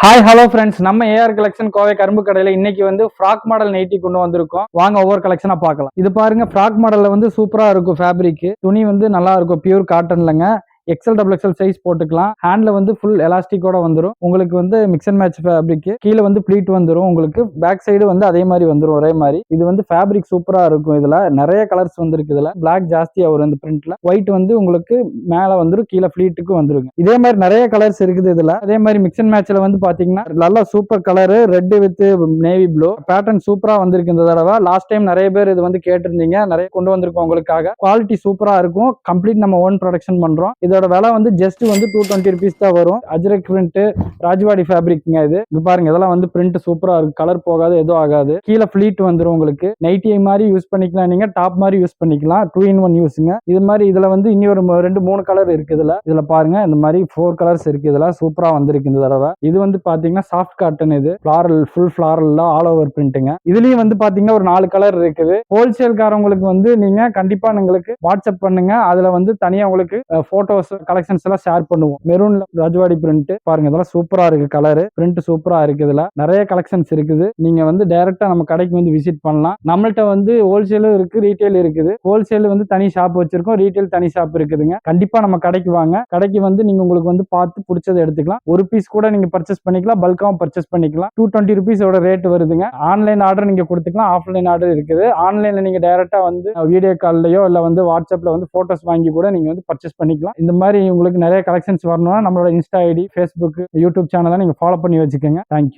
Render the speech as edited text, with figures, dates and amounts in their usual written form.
Hi hello friends, நம்ம AR collection Kovai கரும்பு கடையில இன்னைக்கு வந்து ஃப்ராக் மாடல் நைட்டி கொண்டு வந்திருக்கோம். வாங்க ஒவ்வொரு கலெக்ஷனா பார்க்கலாம். இது பாருங்க, ஃப்ராக் மாடல்ல வந்து சூப்பரா இருக்கும். ஃபேப்ரிக் துணி வந்து நல்லா இருக்கும், பியூர் காட்டன்லங்க. எக்ஸல் டபுள் எக்ஸல் சைஸ் போட்டுக்கலாம். ஹேண்ட்ல வந்து ஃபுல் எலாஸ்டிக்கோட வந்துடும். உங்களுக்கு வந்து மிக்ஸ் அண்ட் மேட்ச் ஃபேப்ரிக். கீழே வந்து ப்ளீட் வந்துடும். உங்களுக்கு பேக் சைடு வந்து அதே மாதிரி வந்துடும், ஒரே மாதிரி. இது வந்து ஃபேப்ரிக் சூப்பரா இருக்கும். இதுல நிறைய கலர்ஸ் வந்துருக்கு. இதுல பிளாக் ஜாஸ்தியா வரும் இந்த பிரிண்ட்ல. ஒயிட் வந்து உங்களுக்கு மேல வந்துடும், கீழே ப்ளீட்டுக்கு வந்துருங்க. இதே மாதிரி நிறைய கலர்ஸ் இருக்குது இதுல. அதே மாதிரி மிக்ஸ் அண்ட் மேட்ச்ல வந்து பாத்தீங்கன்னா நல்லா super colour red with navy blue pattern சூப்பரா வந்திருக்கு இந்த தடவை. லாஸ்ட் டைம் நிறைய பேர் இது வந்து கேட்டிருந்தீங்க, நிறைய கொண்டு வந்திருக்கோம் உங்களுக்காக. குவாலிட்டி சூப்பரா இருக்கும். கம்ப்ளீட் நம்ம ஓன் ப்ரொடக்ஷன் பண்றோம். இதோட விலை வந்து ஜஸ்ட் வந்து 220 rupees தான் வரும். அஜ்ரக் பிரிண்ட், ராஜ்வாடி ஃபேப்ரிக்ங்க. இது பாருங்க, இதெல்லாம் வந்து பிரிண்ட் சூப்பரா இருக்கு. கலர் போகாது, எதுவும் ஆகாது. கீழே ஃபிளீட் வந்துடும். உங்களுக்கு நைட்டி மாதிரி யூஸ் பண்ணிக்கலாம், நீங்க டாப் மாதிரி யூஸ் பண்ணிக்கலாம். 2-in-1 யூஸ்ங்க. இது மாதிரி இதுல வந்து இனி ஒரு 2-3 கலர் இருக்கு. இதுல பாருங்க, இந்த மாதிரி 4 கலர்ஸ் இருக்கு. இதுல சூப்பரா வந்திருக்கு இந்த தடவை. இது வந்து பாத்தீங்கன்னா சாஃப்ட் காட்டன். இது floral, full floral all over பிரிண்ட்ங்க. இதுலயும் வந்து பாத்தீங்கன்னா ஒரு 4 கலர் இருக்குது. ஹோல்சேல்காரங்களுக்கு வந்து நீங்க கண்டிப்பா உங்களுக்கு வாட்ஸ்அப் பண்ணுங்க. அதுல வந்து தனியா உங்களுக்கு போட்டோஸ் கலெக்ஷன்ஸ் எல்லாம் ஷேர் பண்ணுவோம். மெரூன்ல ராஜ்வாடி பிரிண்ட் பாருங்க, இதெல்லாம் சூப்பரா இருக்கு. கலர் பிரிண்ட் சூப்பரா இருக்கு. இதுல நிறைய கலெக்ஷன்ஸ் இருக்குது. நீங்க வந்து டைரக்டா நம்ம கடைக்கு வந்து விசிட் பண்ணலாம். நம்மள்ட்ட வந்து ஹோல்சேலும் இருக்கு, ரீட்டைல் இருக்குது. ஹோல்சேல் வந்து தனி ஷாப் வச்சிருக்கோம், ரீட்டைல் தனி ஷாப் இருக்குதுங்க. கண்டிப்பா நம்ம கடைக்கு வாங்க. கடைக்கு வந்து நீங்க உங்களுக்கு வந்து பார்த்து பிடிச்சதை எடுத்துக்கலாம். ஒரு பீஸ் கூட நீங்க பர்ச்சேஸ் பண்ணிக்கலாம், பல்காவும் பர்ச்சேஸ் பண்ணிக்கலாம். 220 rupees ரேட் வருதுங்க. ஆன்லைன் ஆர்டர் நீங்க கொடுத்துக்கலாம், ஆஃப்லைன் ஆர்டர் இருக்குது. ஆன்லைன்ல நீங்க டைரக்டா வந்து வீடியோ கால்லயோ இல்ல வந்து வாட்ஸ்அப்ல வந்து போட்டோஸ் வாங்கி கூட நீங்க வந்து பர்ச்சேஸ் பண்ணிக்கலாம். இந்த மாதிரி உங்களுக்கு நிறைய கலெக்ஷன்ஸ் வரணும்னா நம்மளோட இன்ஸ்டா ஐடி, ஃபேஸ்புக், யூடியூப் சேனலை நீங்க ஃபாலோ பண்ணி வச்சுக்கோங்க. தேங்க்யூ.